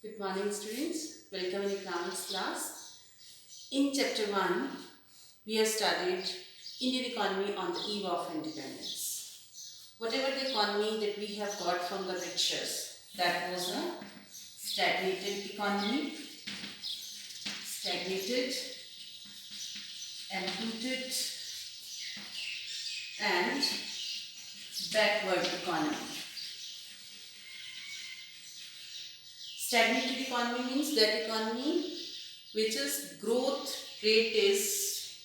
Good morning, students. Welcome in economics class. In chapter 1, we have studied Indian economy on the eve of independence. Whatever the economy that we have got from the Britishers, that was a stagnated economy, stagnated and rooted and backward economy. Stagnated economy means that economy which is growth rate is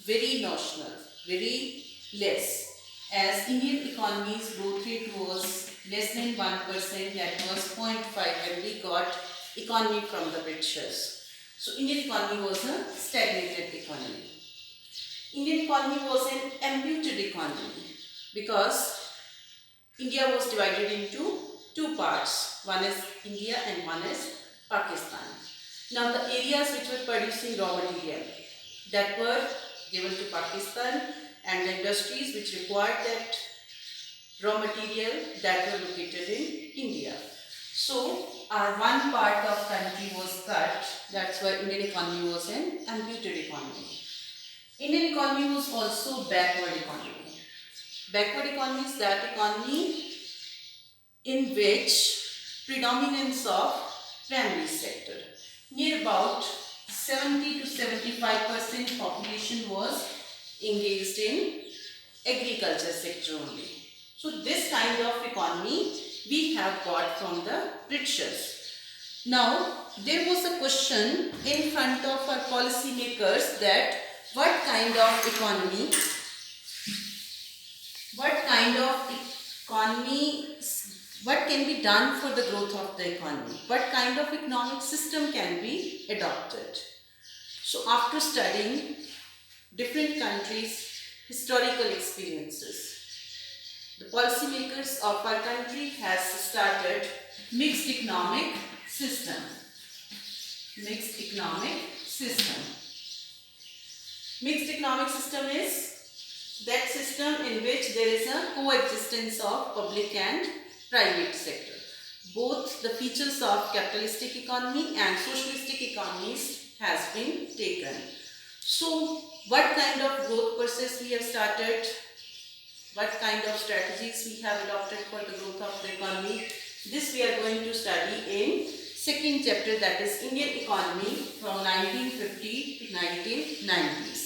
very notional, very less. As Indian economy's growth rate was less than 1%, that was 0.5 when we got economy from the Britishers. So Indian economy was a stagnated economy. Indian economy was an imputed economy because India was divided into two parts. One is India and one is Pakistan. Now the areas which were producing raw material that were given to Pakistan and the industries which required that raw material that were located in India. So our one part of country was cut. That's why Indian economy was an imputed economy. Indian economy was also backward economy. Backward economy is that economy in which predominance of primary sector. Near about 70 to 75% population was engaged in agriculture sector only. So this kind of economy we have got from the Britishers. Now there was a question in front of our policy makers that what kind of economy what can be done for the growth of the economy? What kind of economic system can be adopted? So after studying different countries' historical experiences, the policymakers of our country has started mixed economic system. Mixed economic system. Mixed economic system is that system in which there is a coexistence of public and private sector. Both the features of capitalistic economy and socialistic economies has been taken. So what kind of growth process we have started, what kind of strategies we have adopted for the growth of the economy, this we are going to study in second chapter, that is Indian economy from 1950 to 1990s.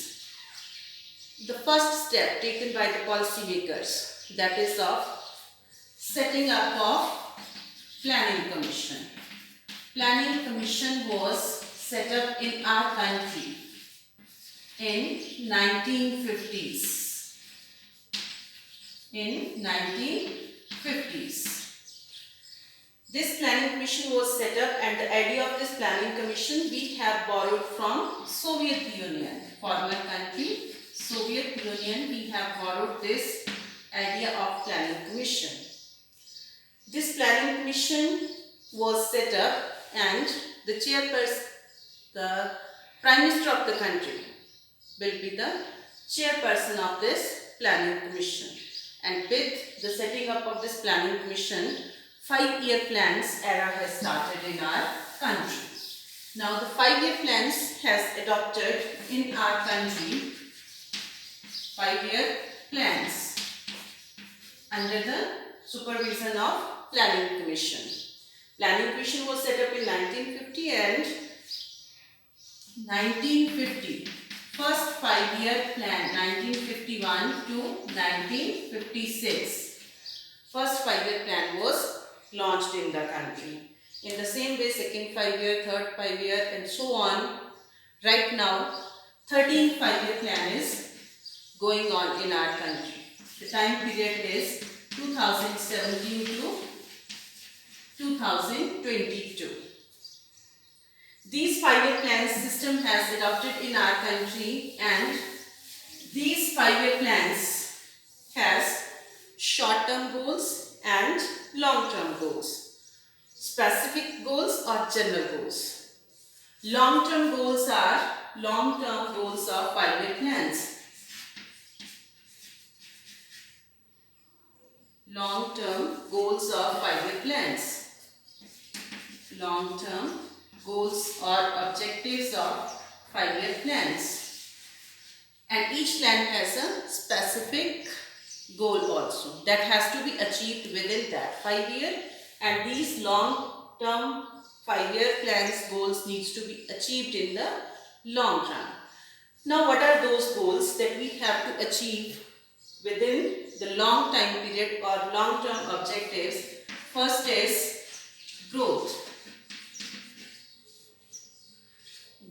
The first step taken by the policymakers, that is of setting up of planning commission. Planning commission was set up in our country in 1950s. In 1950s. This planning commission was set up, and the idea of this planning commission we have borrowed from Soviet Union, former country Soviet Union. We have borrowed this idea of planning commission. This planning commission was set up, and the chairperson, the Prime Minister of the country will be the chairperson of this planning commission. And with the setting up of this planning commission, 5-year plans era has started in our country. Now the 5-year plans has adopted in our country 5-year plans under the supervision of Planning Commission. Planning Commission was set up in 1950 and 1950. First 5-year plan 1951 to 1956. First 5-year plan was launched in the country. In the same way, second 5-year, third 5-year and so on. Right now 13th 5-year plan is going on in our country. The time period is 2017 to 2022. These 5-year plans system has adopted in our country, and these 5-year plans has short-term goals and long-term goals. Specific goals or general goals. Long-term goals are long-term goals of 5-year plans. Long-term goals of 5-year plans. long-term goals or objectives of 5-year plans. And each plan has a specific goal also that has to be achieved within that 5-year, and these long-term 5-year plans goals needs to be achieved in the long run. Now what are those goals that we have to achieve within the long time period or long-term objectives? First is growth.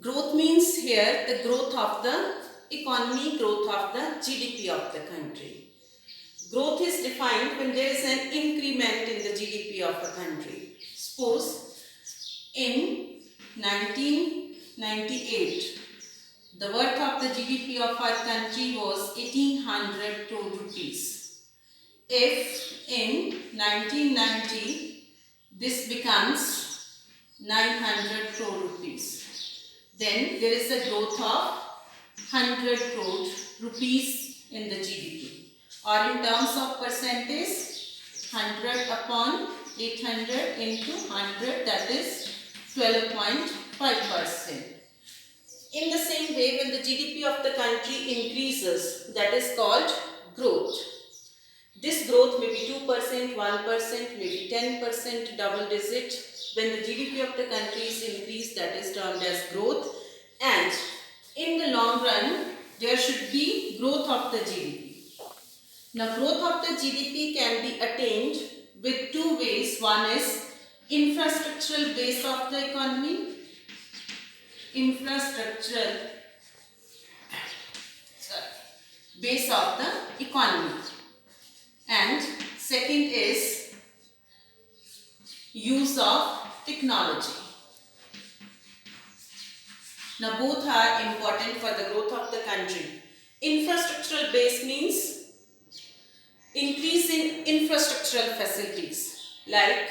Growth means here the growth of the economy, growth of the GDP of the country. Growth is defined when there is an increment in the GDP of a country. Suppose in 1998, the worth of the GDP of our country was 1800 crore rupees. If in 1990 this becomes 900 crore rupees, then there is a growth of 100 crore rupees in the GDP. Or in terms of percentage, 100 upon 800 into 100, that is 12.5%. In the same way, when the GDP of the country increases, that is called growth. This growth may be 2%, 1%, maybe 10%, double digit. When the GDP of the country is increased, that is termed as growth. And in the long run, there should be growth of the GDP. Now, growth of the GDP can be attained with two ways. One is infrastructural base of the economy. Infrastructural base of the economy. And second is use of technology. Now both are important for the growth of the country. Infrastructural base means increase in infrastructural facilities like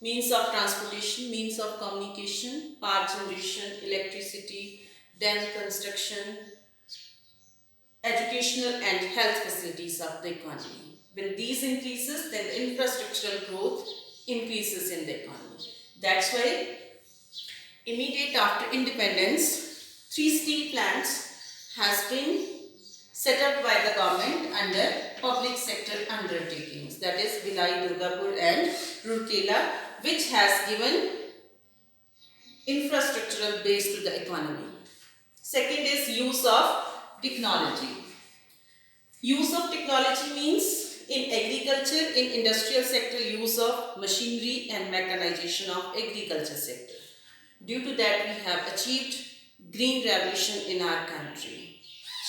means of transportation, means of communication, power generation, electricity, dam construction, educational and health facilities of the economy. When these increases, then the infrastructural growth increases in the economy. That's why immediate after independence, 3 steel plants has been set up by the government under public sector undertakings, that is Bhilai, Durgapur and Rourkela, which has given infrastructural base to the economy. Second is use of technology. Use of technology means in agriculture, in industrial sector, use of machinery and mechanization of agriculture sector. Due to that, we have achieved green revolution in our country.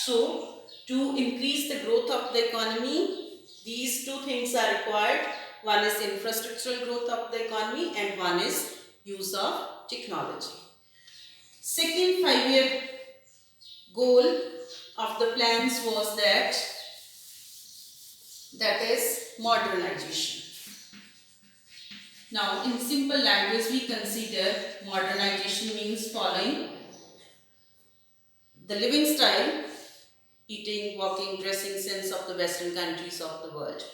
So, to increase the growth of the economy, these two things are required. One is infrastructural growth of the economy and one is use of technology. Second 5-year goal of the plans was that is modernization. Now, in simple language, we consider modernization means following the living style, eating, walking, dressing sense of the Western countries of the world.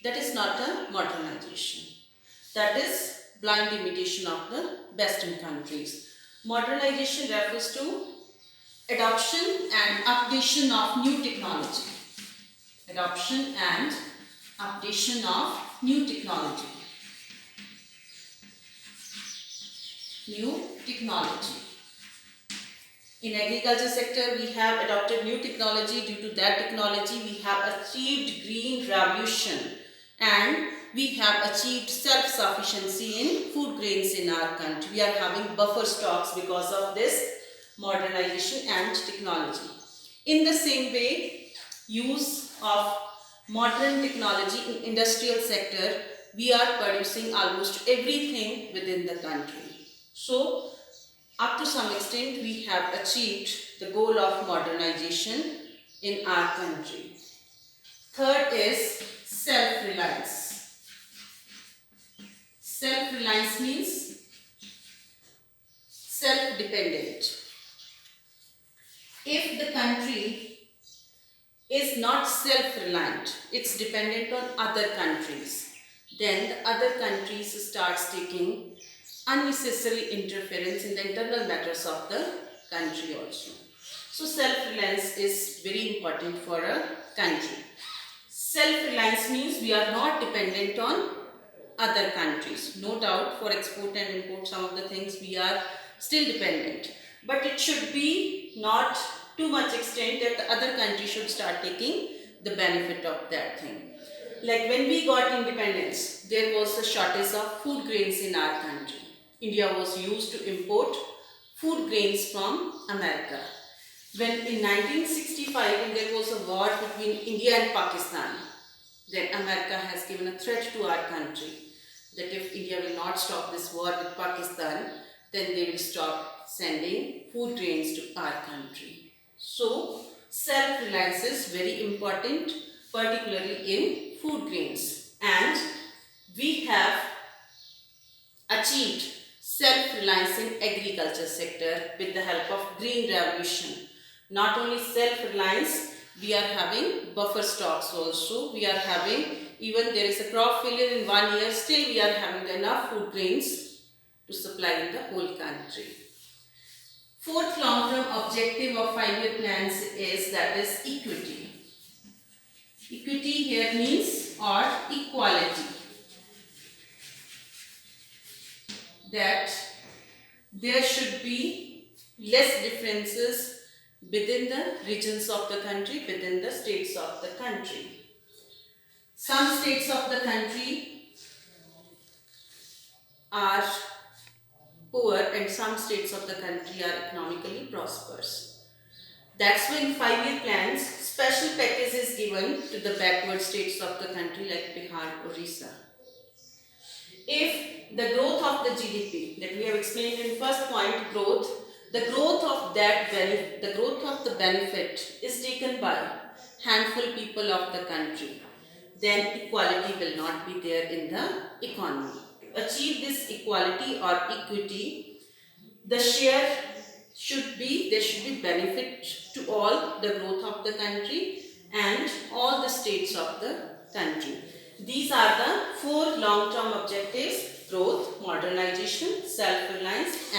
That is not a modernization. That is blind imitation of the Western countries. Modernization refers to adoption and updation of new technology. Adoption and updation of new technology. New technology. In agriculture sector, we have adopted new technology. Due to that technology, we have achieved green revolution and we have achieved self-sufficiency in food grains in our country. We are having buffer stocks because of this modernization and technology. In the same way, use of modern technology in industrial sector, we are producing almost everything within the country. So, up to some extent, we have achieved the goal of modernization in our country. Third is self-reliance. Self-reliance means self-dependent. If the country is not self-reliant, it's dependent on other countries, then the other countries starts taking unnecessary interference in the internal matters of the country also. So self-reliance is very important for a country. Self-reliance means we are not dependent on other countries. No doubt for export and import some of the things we are still dependent. But it should be not too much extent that the other country should start taking the benefit of that thing. Like when we got independence, there was a shortage of food grains in our country. India was used to import food grains from America. When in 1965, when there was a war between India and Pakistan, then America has given a threat to our country that if India will not stop this war with Pakistan, then they will stop sending food grains to our country. So, self-reliance is very important, particularly in food grains. And we have achieved self-reliance in agriculture sector with the help of Green Revolution. Not only self-reliance, we are having buffer stocks also. We are having, even there is a crop failure in 1 year, still we are having enough food grains to supply in the whole country. Fourth long-term objective of 5-year plans is that is equity. Equity here means or equality. That there should be less differences within the regions of the country, within the states of the country. Some states of the country are poor and some states of the country are economically prosperous. That's when 5-year plans, special package is given to the backward states of the country like Bihar, Orissa. If the growth of the GDP that we have explained in first point, growth, the growth of the benefit is taken by handful people of the country, then equality will not be there in the economy. To achieve this equality or equity, the share should be, there should be benefit to all the growth of the country and all the states of the country. These are the 4 long-term objectives: growth, modernization, self-reliance and